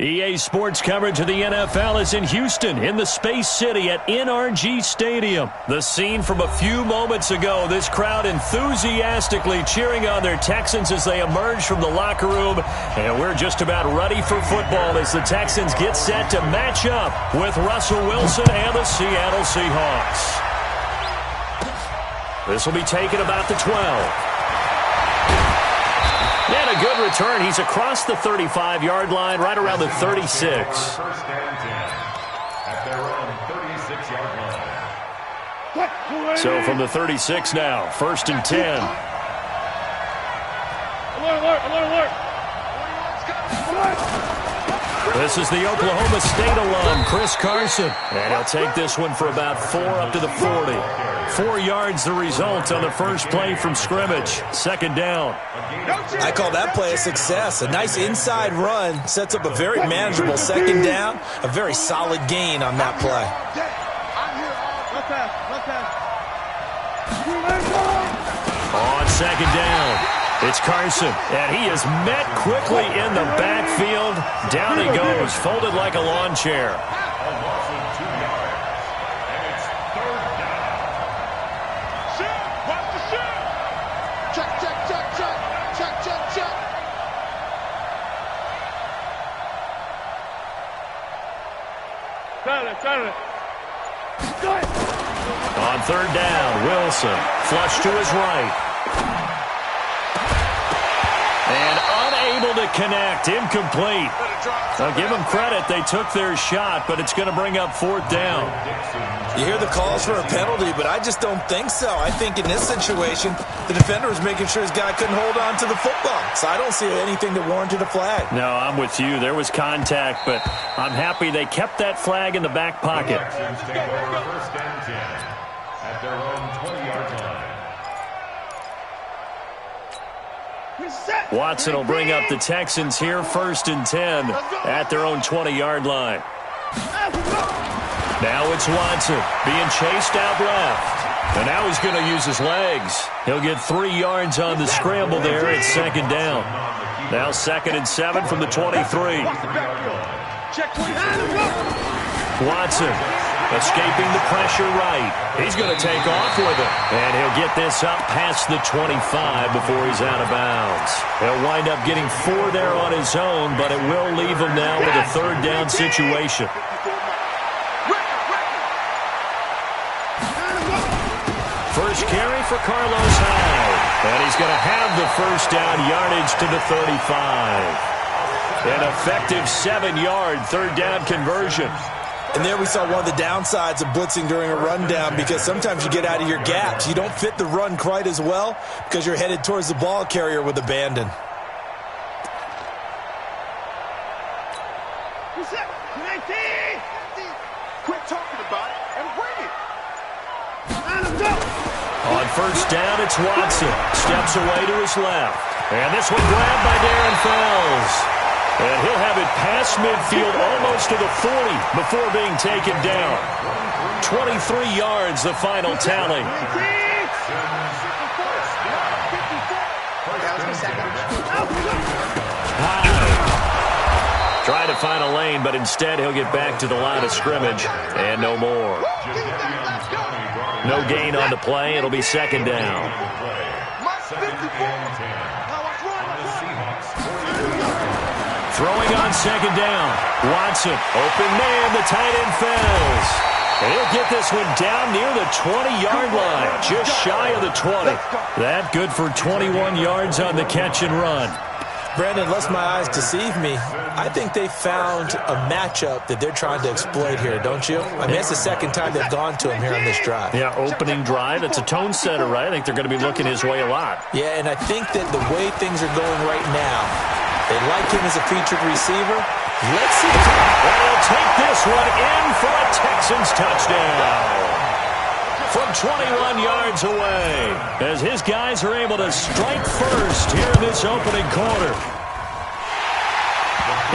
EA Sports coverage of the NFL is in Houston, in the Space City at NRG Stadium. The scene from a few moments ago, this crowd enthusiastically cheering on their Texans as they emerge from the locker room. And we're just about ready for football as the Texans get set to match up with Russell Wilson and the Seattle Seahawks. This will be taken about the 12. And a good return. He's across the 35-yard line, right around the 36. First and 10 at their own 36-yard line. So from the 36 now, first and 10. Alert. This is the Oklahoma State alum, Chris Carson. And he'll take this one for about 4 up to the 40. 4 yards the result on the first play from scrimmage. Second down. I call that play a success. A nice inside run sets up a very manageable second down. A very solid gain on that play. On second down, it's Carson, and he is met quickly in the backfield. Down he goes, folded like a lawn chair. On third down, Wilson, flush to his right. And unable to connect, incomplete. I'll give them credit, they took their shot, but it's going to bring up fourth down. You hear the calls for a penalty, but I just don't think so. I think in this situation, the defender was making sure his guy couldn't hold on to the football. So I don't see anything that warranted a flag. No, I'm with you. There was contact, but I'm happy they kept that flag in the back pocket. First and 10 at their own 20-yard line. Watson will bring up the Texans here, first and 10 at their own 20-yard line. Now it's Watson being chased out left. And now he's going to use his legs. He'll get 3 yards on the scramble there at second down. Now second and 7 from the 23. Watson escaping the pressure right. He's going to take off with it. And he'll get this up past the 25 before he's out of bounds. He'll wind up getting 4 there on his own, but it will leave him now with a third down situation. First carry for Carlos Hyde. And he's going to have the first down yardage to the 35. An effective 7-yard third down conversion. And there we saw one of the downsides of blitzing during a rundown, because sometimes you get out of your gaps. You don't fit the run quite as well because you're headed towards the ball carrier with abandon. Quit talking about it and bring it. On first down, it's Watson. Steps away to his left. And this one grabbed by Darren Fells. And he'll have it past midfield almost to the 40 before being taken down. 23 yards, the final tally. Trying to find a lane, but instead he'll get back to the line of scrimmage. And no more. No gain on the play. It'll be second down. Throwing on second down. Watson, open man, the tight end Fells. And he'll get this one down near the 20-yard line, just shy of the 20. That good for 21 yards on the catch and run. Brandon, unless my eyes deceive me, I think they found a matchup that they're trying to exploit here, don't you? I mean, it's the second time they've gone to him here on this drive. Yeah, opening drive. It's a tone setter, right? I think they're going to be looking his way a lot. Yeah, and I think that the way things are going right now, they like him as a featured receiver. Let's see. And he'll take this one in for a Texans touchdown. From 21 yards away, as his guys are able to strike first here in this opening quarter.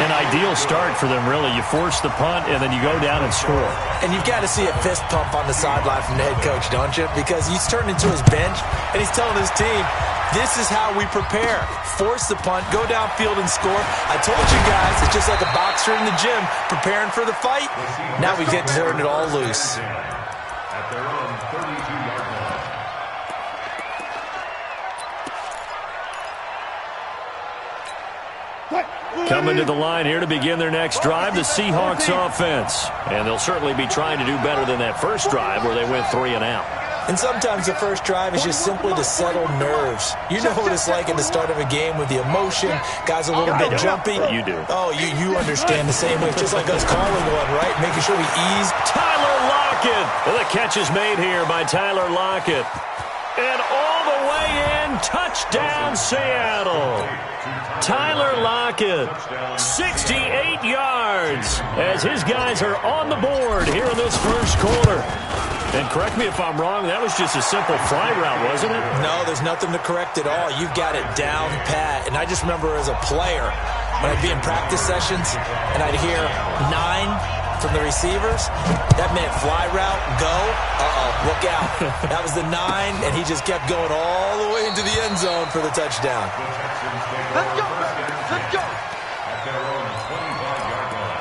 An ideal start for them, really. You force the punt, and then you go down and score. And you've got to see a fist pump on the sideline from the head coach, don't you? Because he's turned into his bench, and he's telling his team, This is how we prepare. Force the punt, go downfield and score. I told you guys, it's just like a boxer in the gym preparing for the fight. Now we get to turn it all loose. At their own 32-yard line. Coming to the line here to begin their next drive, the Seahawks offense. And they'll certainly be trying to do better than that first drive where they went 3 and out. And sometimes the first drive is just simply to settle nerves. You know what it's like at the start of a game with the emotion. Guys a little bit jumpy. You do. Oh, you understand the same way. It's just like us calling one, right? Making sure we ease. Tyler Lockett. Well, the catch is made here by Tyler Lockett. And all the way in, touchdown Seattle. Tyler Lockett, 68 yards as his guys are on the board here in this first quarter. And correct me if I'm wrong, that was just a simple fly route, wasn't it? No, there's nothing to correct at all. You've got it down pat. And I just remember as a player, when I'd be in practice sessions and I'd hear 9 from the receivers, that meant fly route, go, look out. That was the 9, and he just kept going all the way into the end zone for the touchdown. Let's go. Let's go. At their own 25-yard line.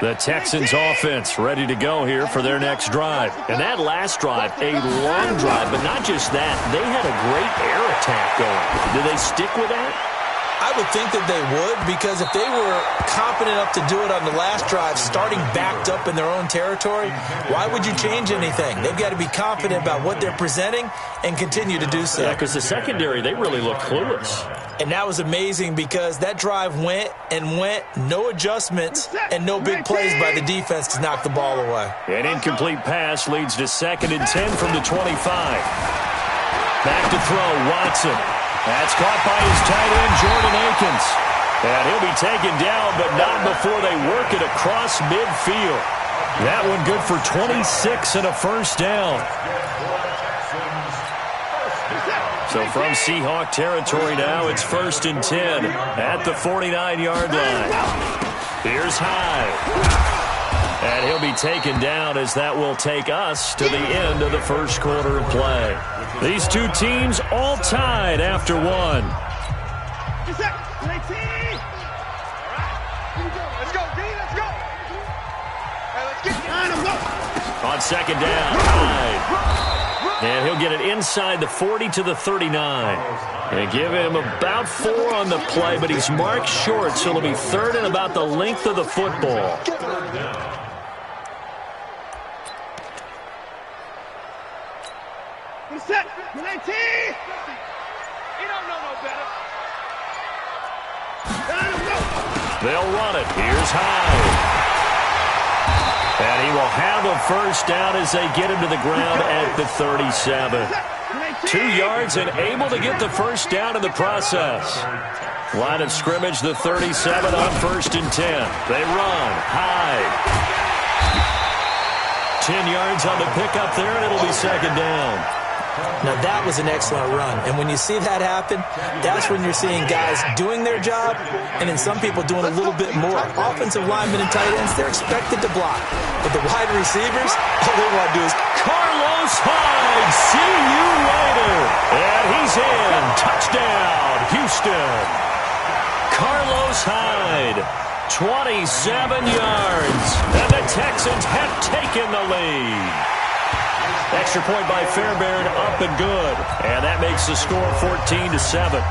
The Texans offense ready to go here for their next drive. And that last drive, a long drive, but not just that. They had a great air attack going. Did they stick with that? I would think that they would, because if they were confident enough to do it on the last drive, starting backed up in their own territory, why would you change anything? They've got to be confident about what they're presenting and continue to do so. Yeah, because the secondary, they really looked clueless. And that was amazing because that drive went and went, no adjustments, and no big plays by the defense to knock the ball away. An incomplete pass leads to 2nd and 10 from the 25. Back to throw, Watson. That's caught by his tight end, Jordan Akins. And he'll be taken down, but not before they work it across midfield. That one good for 26 and a first down. So from Seahawk territory now, it's 1st and 10 at the 49-yard line. Here's Hyde. And he'll be taken down as that will take us to the end of the first quarter of play. These two teams all tied after one. Let's go, D. Let's go. Let's get behind him. On 2nd down, Hyde. And he'll get it inside the 40 to the 39. And give him about 4 on the play, but he's marked short, so it'll be 3rd and about the length of the football. He's set. 19. He don't know no better. They'll run it. Here's Hyde. And he will have a first down as they get him to the ground at the 37. 2 yards and able to get the first down in the process. Line of scrimmage, the 37 on 1st and 10. They run. Hyde. 10 yards on the pickup there, and it'll be 2nd down. Now, that was an excellent run. And when you see that happen, that's when you're seeing guys doing their job and then some people doing a little bit more. Offensive linemen and tight ends, they're expected to block. But the wide receivers, all they want to do is Carlos Hyde, see you later. And he's in. Touchdown, Houston. Carlos Hyde, 27 yards. And the Texans have taken the lead. Extra point by Fairbairn, up and good. And that makes the score 14-7.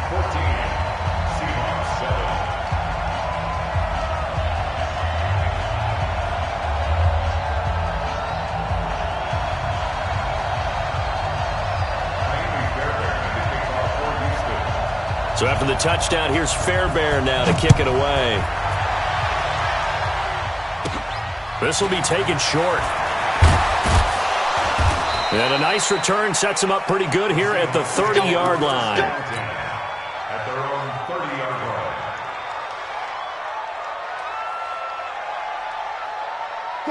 So after the touchdown, here's Fairbairn now to kick it away. This will be taken short. And a nice return sets him up pretty good here at the 30-yard line. At their own 30-yard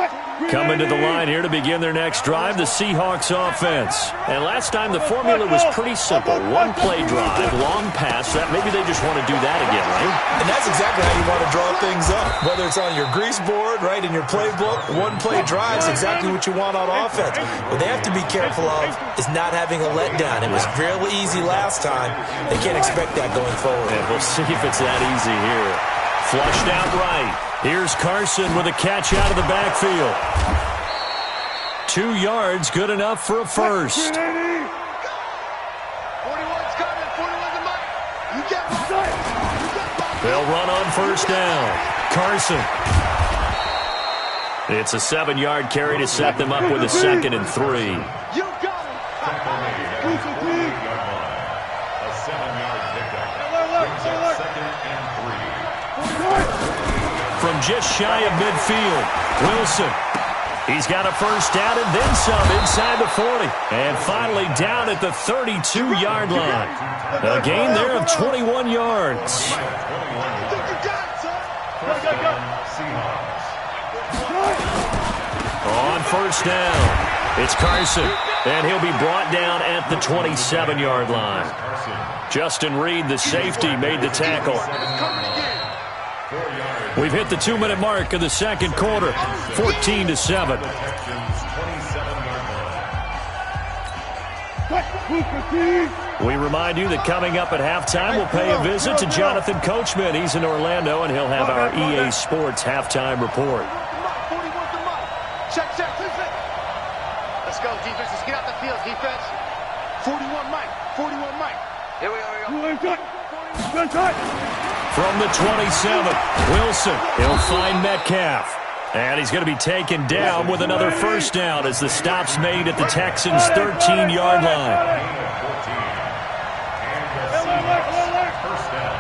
line. Coming to the line here to begin their next drive, the Seahawks offense. And last time the formula was pretty simple. One play drive, long pass. That maybe they just want to do that again, right? And that's exactly how you want to draw things up. Whether it's on your grease board, right, in your playbook, one play drive is exactly what you want on offense. What they have to be careful of is not having a letdown. It was real easy last time. They can't expect that going forward. And we'll see if it's that easy here. Flushed out right. Here's Carson with a catch out of the backfield. 2 yards, good enough for a first. 41's coming. 41's a mic. You got my. They'll run on first down. Carson. It's a 7-yard carry to set them up with a 2nd and 3. You got him. A 7-yard pickup. Brings up 2nd and 3. From just shy of midfield, Wilson. He's got a first down and then some inside the 40. And finally down at the 32-yard line. A gain there of 21 yards. On first down, it's Carson. And he'll be brought down at the 27-yard line. Justin Reed, the safety, made the tackle. We've hit the 2-minute mark of the second quarter, 14-7. We remind you that coming up at halftime, we'll pay a visit to Jonathan Coachman. He's in Orlando, and he'll have our EA Sports halftime report. Check. Let's go, defense. Let's get out the field, defense. 41 Mike. 41 Mike. Here we go. From the 27, Wilson. He'll find Metcalf. And he's going to be taken down with another first down as the stop's made at the Texans' 13-yard line. First down.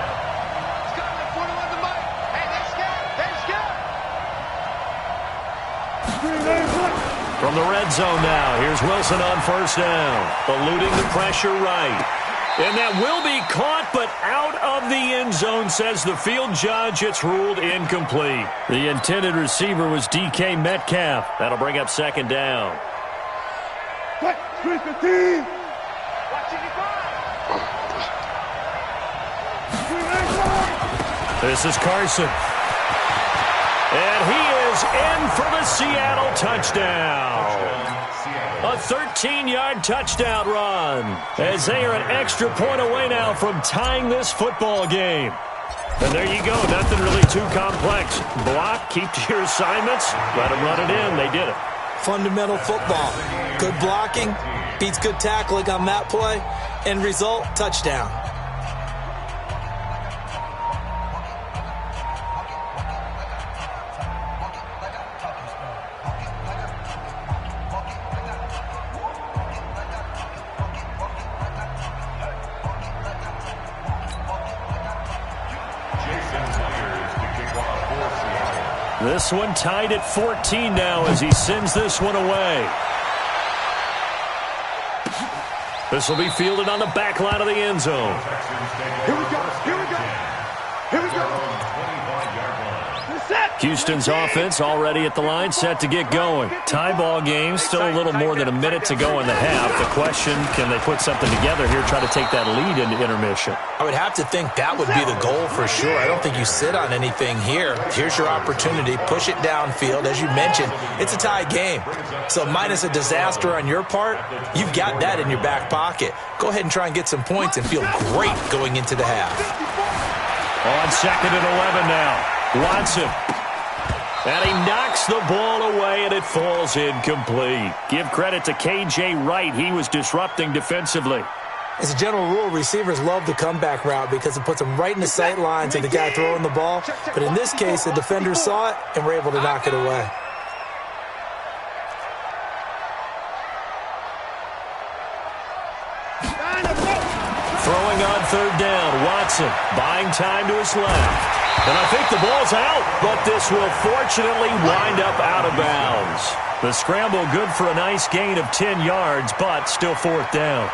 From the red zone now, here's Wilson on first down. Eluding the pressure right. And that will be caught, but out of the end zone, says the field judge. It's ruled incomplete. The intended receiver was DK Metcalf. That'll bring up second down. This is Carson. And he is in for the Seattle touchdown. A 13-yard touchdown run as they are an extra point away now from tying this football game. And there you go. Nothing really too complex. Block, keep to your assignments, let them run it in. They did it. Fundamental football. Good blocking beats good tackling on that play. End result, touchdown. This one tied at 14 now as he sends this one away. This will be fielded on the back line of the end zone. Here we go. Houston's offense already at the line, set to get going. Tie ball game, still a little more than a minute to go in the half. The question, can they put something together here, try to take that lead into intermission? I would have to think that would be the goal for sure. I don't think you sit on anything here. Here's your opportunity. Push it downfield. As you mentioned, it's a tie game. So minus a disaster on your part, you've got that in your back pocket. Go ahead and try and get some points and feel great going into the half. On 2nd and 11 now. Watson. And he knocks the ball away, and it falls incomplete. Give credit to K.J. Wright. He was disrupting defensively. As a general rule, receivers love the comeback route because it puts them right in the sight lines of the guy throwing the ball. But in this case, the defender saw it and were able to knock it away. Throwing on third down, Watson buying time to his left. And I think the ball's out, but this will fortunately wind up out of bounds. The scramble good for a nice gain of 10 yards, but still fourth down.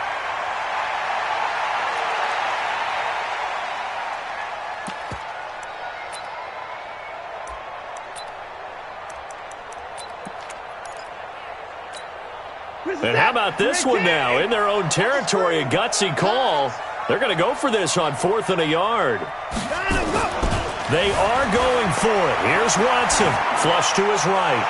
And how about this one now? In their own territory, a gutsy call. They're going to go for this on 4th and a yard. They are going for it. Here's Watson. Flush to his right.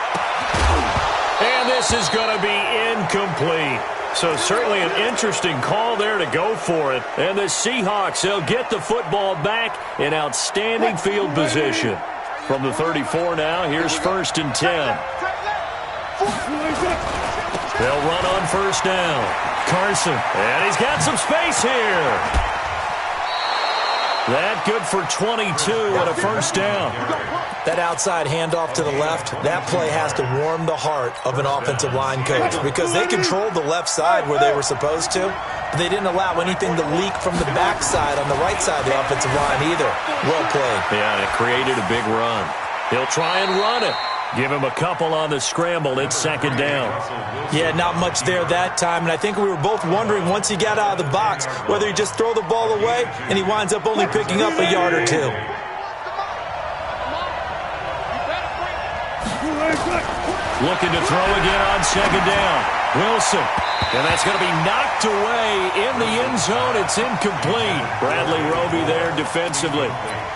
And this is going to be incomplete. So certainly an interesting call there to go for it. And the Seahawks, they'll get the football back in outstanding field position. From the 34 now, here's 1st and 10. They'll run on 1st down. Carson, and he's got some space here. That good for 22 and a 1st down. That outside handoff to the left, that play has to warm the heart of an offensive line coach because they controlled the left side where they were supposed to, but they didn't allow anything to leak from the backside on the right side of the offensive line either. Well played. Yeah, and it created a big run. He'll try and run it. Give him a couple on the scramble. It's 2nd down. Yeah, not much there that time, and I think we were both wondering once he got out of the box whether he just throw the ball away and he winds up only picking up a yard or two. Looking to throw again on 2nd down. Wilson. And that's going to be knocked away in the end zone. It's incomplete. Bradley Roby there defensively.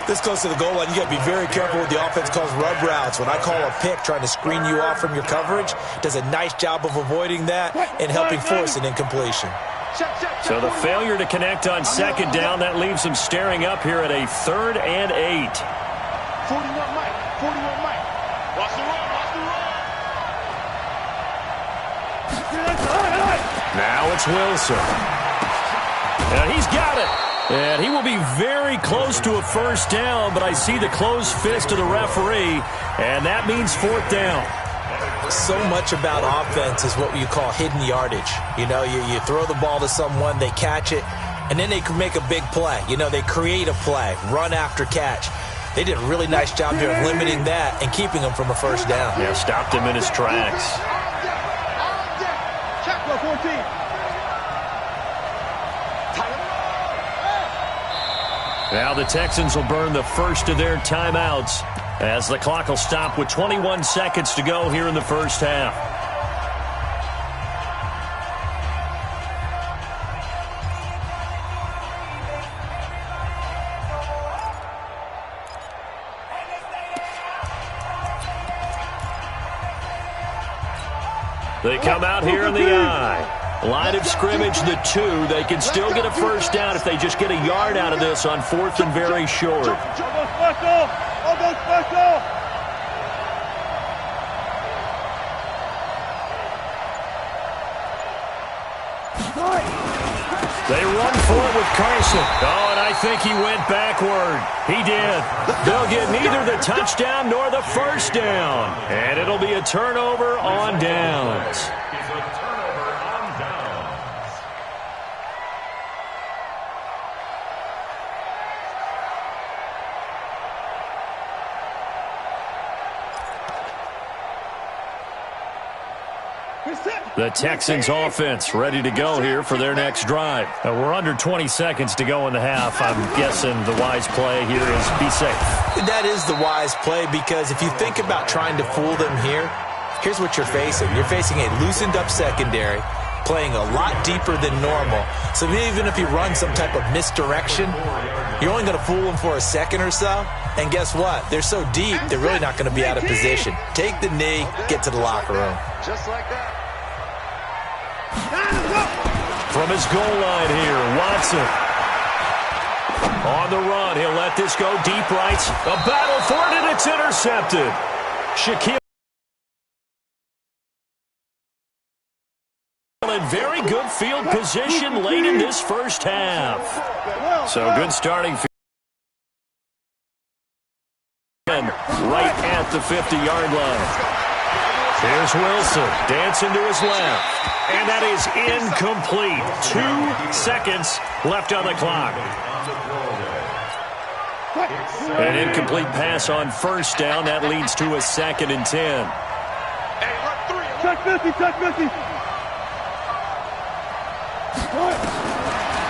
This close to the goal line, you got to be very careful with the offense calls rub routes. When I call a pick trying to screen you off from your coverage, does a nice job of avoiding that and helping force an incompletion. So the failure to connect on 2nd down, that leaves him staring up here at a 3rd and 8. 41 Mike. 41 Mike. Watch the run. Watch the run. Now it's Wilson. And he's got it. And he will be very close to a 1st down, but I see the closed fist of the referee, and that means 4th down. So much about offense is what you call hidden yardage. You know, you throw the ball to someone, they catch it, and then they can make a big play. You know, they create a play, run after catch. They did a really nice job here of limiting that and keeping him from a 1st down. Yeah, stopped him in his tracks. Check 14. Now the Texans will burn the first of their timeouts as the clock will stop with 21 seconds to go here in the 1st half. They come out here in the I. Line of scrimmage, the 2. They can still get a 1st down if they just get a yard out of this on 4th and very short. They run for it with Carson. Oh, and I think he went backward. He did. They'll get neither the touchdown nor the 1st down. And it'll be a turnover on downs. The Texans offense ready to go here for their next drive. We're under 20 seconds to go in the half. I'm guessing the wise play here is be safe. That is the wise play because if you think about trying to fool them here, here's what you're facing. You're facing a loosened up secondary, playing a lot deeper than normal. So even if you run some type of misdirection, you're only going to fool them for a second or so. And guess what? They're so deep, they're really not going to be out of position. Take the knee, get to the locker room. Just like that. From his goal line here, Watson. On the run, he'll let this go deep right. A battle for it, and it's intercepted. Shaquille in very good field position late in this 1st half. So good starting field. Right at the 50-yard line. Here's Wilson, dancing to his left. And that is incomplete. 2 seconds left on the clock. An incomplete pass on 1st down. That leads to a 2nd and 10. Check 50, check 50.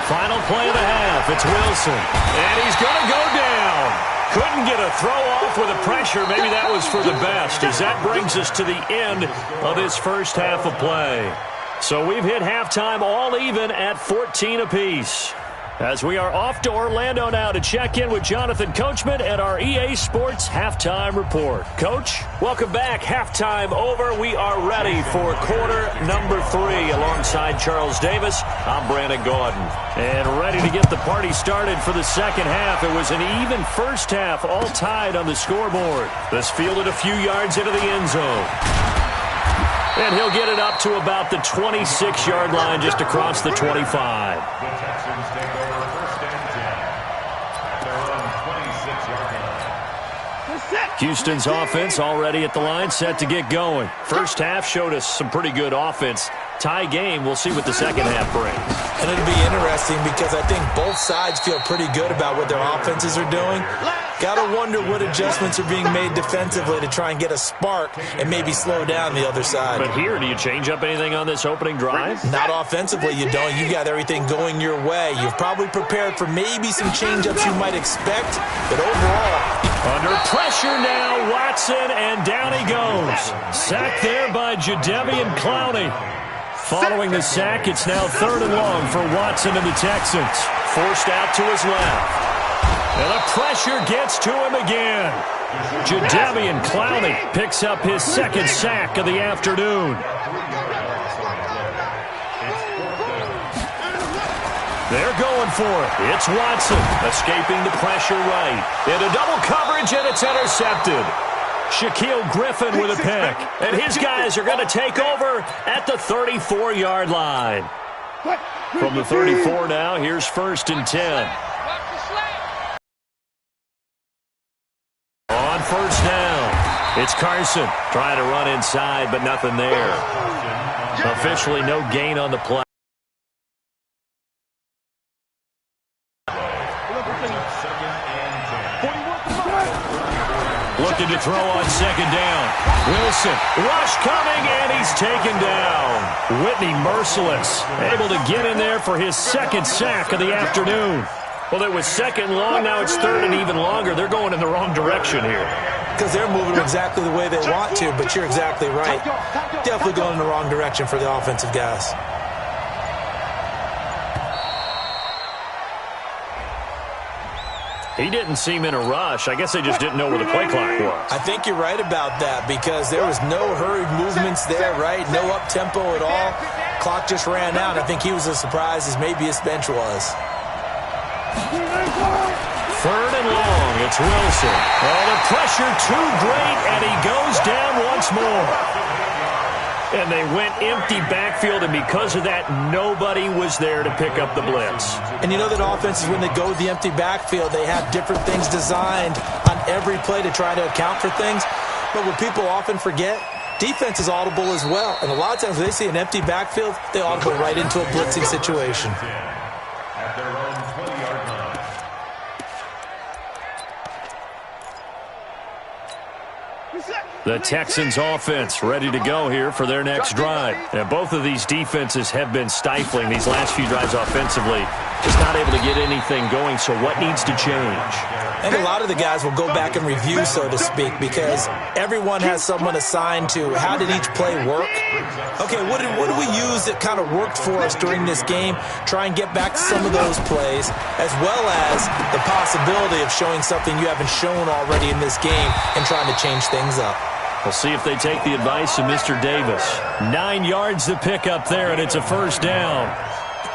Final play of the half. It's Wilson. And he's going to go down. Couldn't get a throw off with the pressure. Maybe that was for the best as that brings us to the end of this 1st half of play. So we've hit halftime all even at 14 apiece. As we are off to Orlando now to check in with Jonathan Coachman at our EA Sports Halftime Report. Coach, welcome back. Halftime over. We are ready for quarter number 3. Alongside Charles Davis, I'm Brandon Gordon. And ready to get the party started for the second half. It was an even first half, all tied on the scoreboard. This fielded a few yards into the end zone. And he'll get it up to about the 26-yard line, just across the 25. The Texans take over first and 10 at their own 26-yard line. Houston's offense already at the line, set to get going. First half showed us some pretty good offense. Tie game, we'll see what the second half brings. And it'll be interesting because I think both sides feel pretty good about what their offenses are doing. Got to wonder what adjustments are being made defensively to try and get a spark and maybe slow down the other side. But here, do you change up anything on this opening drive? Not offensively, you don't. You got everything going your way. You've probably prepared for maybe some change-ups you might expect, but overall... Under pressure now, Watson, and down he goes. Sacked there by Jadeveon Clowney. Following the sack, it's now 3rd and long for Watson and the Texans. Forced out to his left. And the pressure gets to him again. Jadeveon Clowney picks up his second sack of the afternoon. They're going for it. It's Watson escaping the pressure right. Into double coverage, and it's intercepted. Shaquille Griffin with a pick. And his guys are going to take over at the 34-yard line. From the 34 now, here's 1st and 10. On first down, it's Carson trying to run inside, but nothing there. Officially no gain on the play. Looking to throw on second down. Wilson, rush coming, and he's taken down. Whitney merciless, able to get in there for his second sack of the afternoon. Well, it was 2nd long, now it's 3rd and even longer. They're going in the wrong direction here. Because they're moving exactly the way they want to, but you're exactly right. Definitely going in the wrong direction for the offensive guys. He didn't seem in a rush. I guess they just didn't know where the play clock was. I think you're right about that because there was no hurried movements there, right? No up-tempo at all. Clock just ran out. I think he was as surprised as maybe his bench was. 3rd and long. It's Wilson. Oh, the pressure too great, and he goes down once more. And they went empty backfield, and because of that, nobody was there to pick up the blitz. And you know that offenses, when they go with the empty backfield, they have different things designed on every play to try to account for things. But what people often forget, defense is audible as well. And a lot of times when they see an empty backfield, they audible right into a blitzing situation. At their own 20-yard line. The Texans offense ready to go here for their next drive. And both of these defenses have been stifling these last few drives offensively. Just not able to get anything going, so what needs to change? And a lot of the guys will go back and review, so to speak, because everyone has someone assigned to how did each play work. Okay, what do we use that kind of worked for us during this game? Try and get back to some of those plays, as well as the possibility of showing something you haven't shown already in this game and trying to change things up. We'll see if they take the advice of Mr. Davis. 9 yards to pick up there, and it's a first down.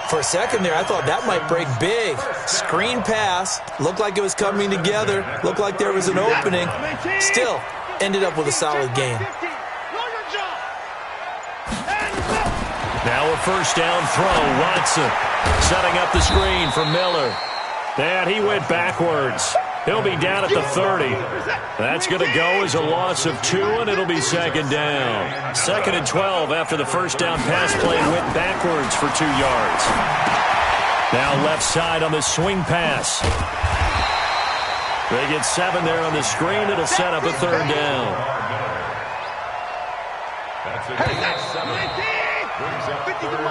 For a second there, I thought that might break big. Screen pass. Looked like it was coming together. Looked like there was an opening. Still, ended up with a solid game. Now a first down throw. Watson setting up the screen for Miller. And he went backwards. He'll be down at the 30. That's going to go as a loss of 2, and it'll be second down. 2nd and 12 after the first down pass play went backwards for 2 yards. Now left side on the swing pass. They get 7 there on the screen. It'll set up a 3rd down.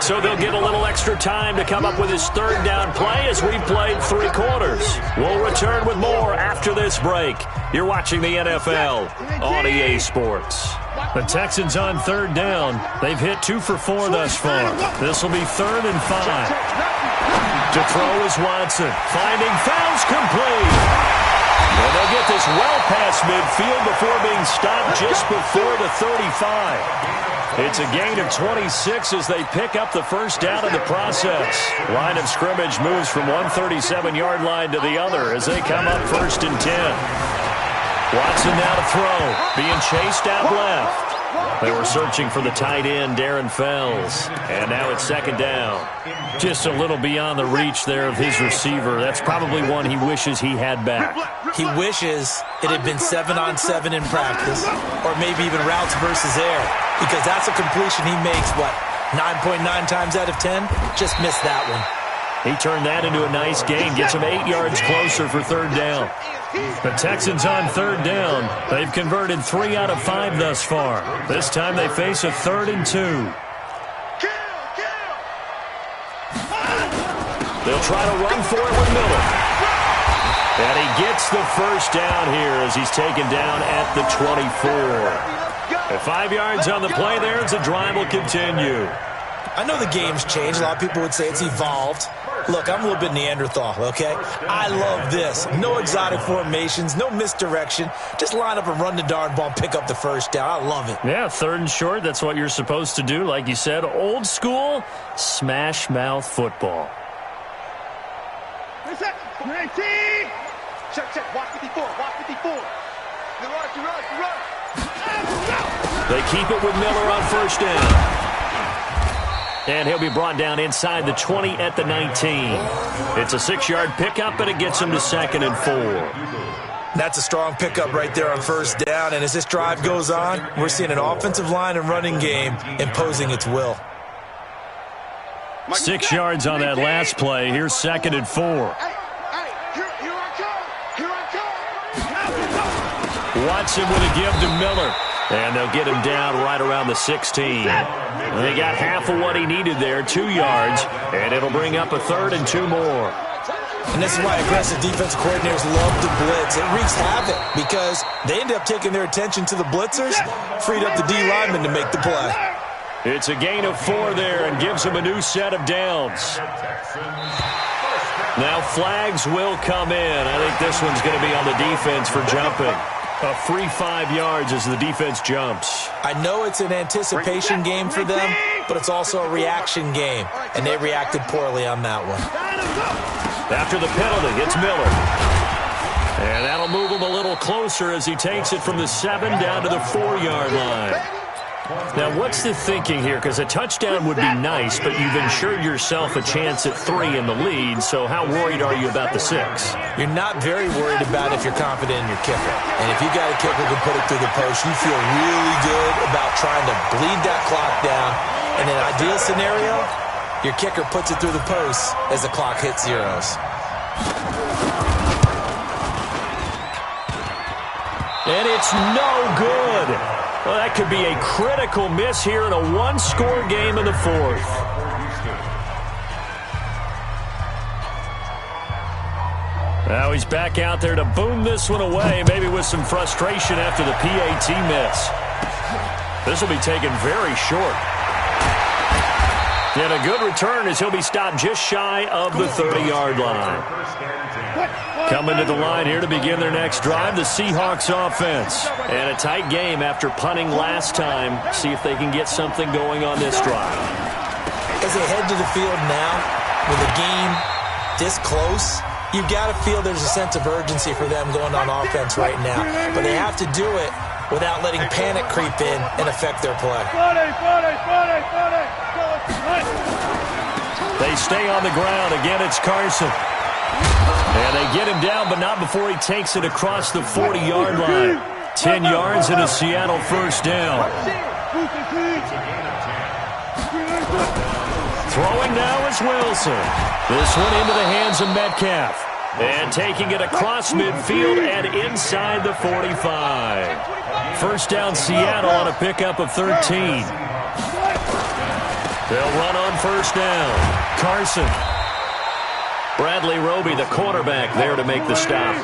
So they'll get a little extra time to come up with his 3rd down play as we've played 3 quarters. We'll return with more after this break. You're watching the NFL on EA Sports. The Texans on third down. They've hit 2 for 4 thus far. This will be 3rd and 5. To throw is Watson. Finding Fowles complete. And they'll get this well past midfield before being stopped just before the 35. It's a gain of 26 as they pick up the first down in the process. Line of scrimmage moves from one 37-yard line to the other as they come up 1st and 10. Watson now to throw, being chased out left. They were searching for the tight end, Darren Fells, and now it's 2nd down. Just a little beyond the reach there of his receiver. That's probably one he wishes he had back. He wishes it had been 7-on-7 in practice, or maybe even routes versus air, because that's a completion he makes, 9.9 times out of 10? Just missed that one. He turned that into a nice gain, gets him 8 yards closer for 3rd down. The Texans on 3rd down. They've converted 3 out of 5 thus far. This time they face a 3rd and 2. They'll try to run for it with Miller. And he gets the first down here as he's taken down at the 24. At 5 yards on the play there as the drive will continue. I know the game's changed. A lot of people would say it's evolved. Look, I'm a little bit Neanderthal, okay? I love this. No exotic formations, no misdirection. Just line up and run the darn ball and pick up the first down. I love it. Yeah, 3rd and short. That's what you're supposed to do. Like you said, old school, smash mouth football. Check. Watch 54. Run. They keep it with Miller on 1st down. And he'll be brought down inside the 20 at the 19. It's a 6-yard pickup, and it gets him to 2nd and 4. That's a strong pickup right there on 1st down. And as this drive goes on, we're seeing an offensive line and running game imposing its will. 6 yards on that last play. Here's 2nd and 4. Watson with a give to Miller. And they'll get him down right around the 16. They got half of what he needed there, 2 yards, and it'll bring up a 3rd and 2 more. And this is why aggressive defensive coordinators love to blitz. It wreaks havoc because they end up taking their attention to the blitzers, freed up the D lineman to make the play. It's a gain of 4 there and gives them a new set of downs. Now flags will come in. I think this one's going to be on the defense for jumping. A free 5 yards as the defense jumps. I know it's an anticipation game for them, but it's also a reaction game, and they reacted poorly on that one. After the penalty, it's Miller. And that'll move him a little closer as he takes it from the 7 down to the 4-yard line. Now, what's the thinking here? Because a touchdown would be nice, but you've ensured yourself a chance at 3 in the lead, so how worried are you about the 6? You're not very worried about it if you're confident in your kicker. And if you got a kicker who can put it through the post, you feel really good about trying to bleed that clock down. In an ideal scenario, your kicker puts it through the post as the clock hits zeros. And it's no good. Well, that could be a critical miss here in a 1-score game in the 4th. Now he's back out there to boom this one away, maybe with some frustration after the PAT miss. This will be taken very short. And a good return as he'll be stopped just shy of the 30-yard line. Coming to the line here to begin their next drive, the Seahawks offense. And a tight game after punting last time. See if they can get something going on this drive. As they head to the field now, with a game this close, you've got to feel there's a sense of urgency for them going on offense right now. But they have to do it without letting panic creep in and affect their play. They stay on the ground. Again, it's Carson. And they get him down, but not before he takes it across the 40-yard line. 10 yards and a Seattle first down. Throwing now is Wilson. This one into the hands of Metcalf. And taking it across midfield and inside the 45. First down Seattle on a pickup of 13. They'll run on first down. Carson. Bradley Roby, the quarterback, there to make the stop.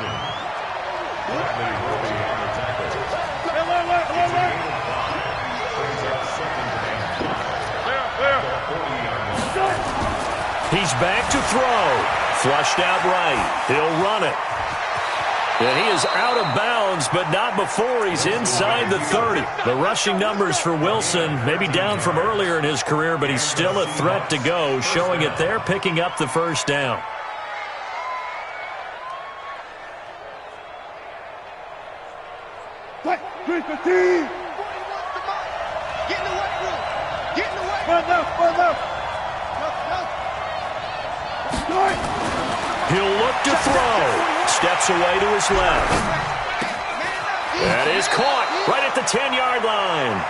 He's back to throw. Flushed out right. He'll run it. And he is out of bounds, but not before he's inside the 30. The rushing numbers for Wilson maybe down from earlier in his career, but he's still a threat to go, showing it there, picking up the first down. Get in the weight room. Get in the weight room. He'll look to throw. Steps away to his left. That is caught right at the 10-yard line.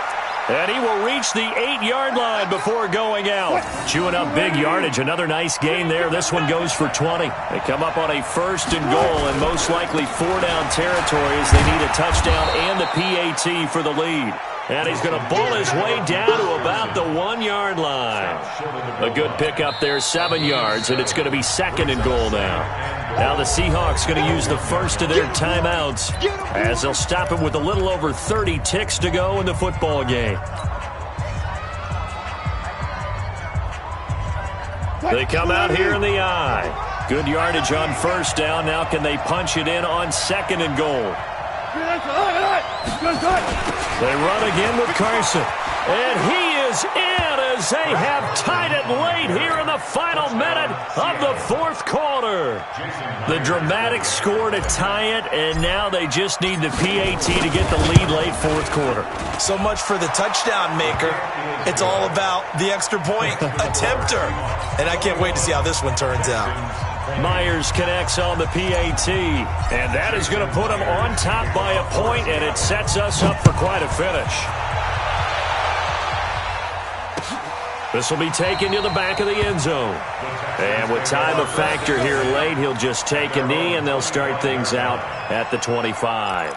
And he will reach the 8-yard line before going out. Chewing up big yardage. Another nice gain there. This one goes for 20. They come up on a 1st and goal and most likely 4-down territory as they need a touchdown and the PAT for the lead. And he's going to ball his way down to about the 1-yard line. A good pickup there, 7 yards, and it's going to be 2nd and goal now. Now the Seahawks going to use the first of their timeouts as they'll stop it with a little over 30 ticks to go in the football game. They come out here in the I. Good yardage on 1st down. Now can they punch it in on 2nd and goal? They run again with Carson. And he is in as they have tied it late here in the final minute of the 4th quarter. The dramatic score to tie it, and now they just need the PAT to get the lead late 4th quarter. So much for the touchdown maker. It's all about the extra point attempter. And I can't wait to see how this one turns out. Myers connects on the PAT, and that is going to put him on top by a point, and it sets us up for quite a finish. This will be taken to the back of the end zone. And with time a factor here late, he'll just take a knee, and they'll start things out at the 25.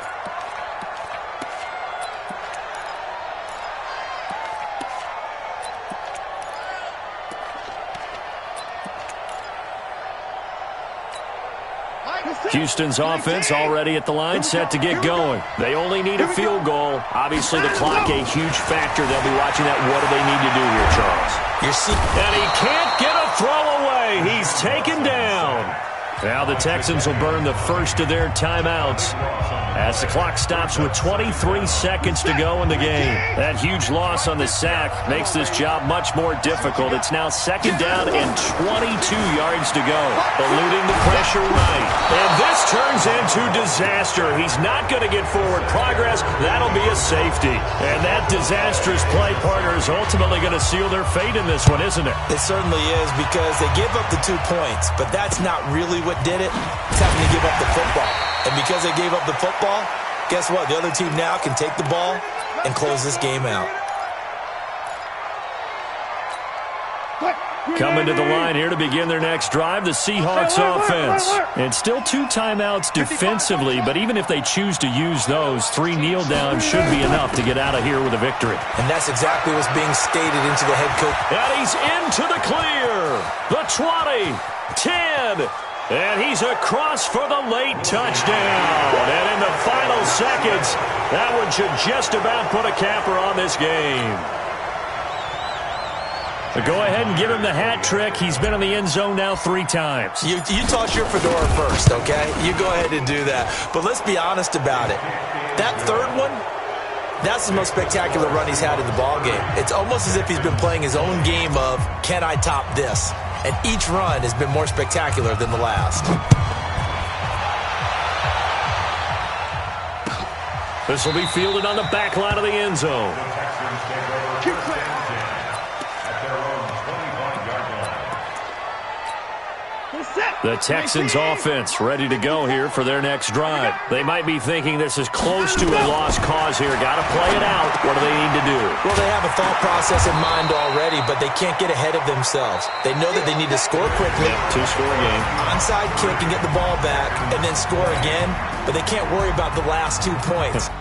Houston's offense already at the line, set to get going. They only need a field goal. Obviously, the clock a huge factor. They'll be watching that. What do they need to do here, Charles? And he can't get a throw away. He's taken down. Now the Texans will burn the first of their timeouts as the clock stops with 23 seconds to go in the game. That huge loss on the sack makes this job much more difficult. It's now 2nd down and 22 yards to go. Eluding the pressure right. And this turns into disaster. He's not going to get forward progress. That'll be a safety. And that disastrous play partner is ultimately going to seal their fate in this one, isn't it? It certainly is, because they gave up the 2 points, but that's not really what did it. It's having to give up the football. And because they gave up the football, guess what? The other team now can take the ball and close this game out. Coming to the line here to begin their next drive, the Seahawks offense. And still 2 timeouts defensively, but even if they choose to use those, 3 kneel downs should be enough to get out of here with a victory. And that's exactly what's being stated into the head coach. And he's into the clear. The 20, 10, and he's across for the late touchdown. And in the final seconds, that one should just about put a capper on this game. So go ahead and give him the hat trick. He's been in the end zone now 3 times. You toss your fedora first, okay? You go ahead and do that. But let's be honest about it. That 3rd one, that's the most spectacular run he's had in the ballgame. It's almost as if he's been playing his own game of, can I top this? And each run has been more spectacular than the last. This will be fielded on the back line of the end zone. The Texans offense ready to go here for their next drive. They might be thinking this is close to a lost cause here. Got to play it out. What do they need to do? Well, they have a thought process in mind already, but they can't get ahead of themselves. They know that they need to score quickly. 2-score game. Onside kick and get the ball back, and then score again. But they can't worry about the last 2 points.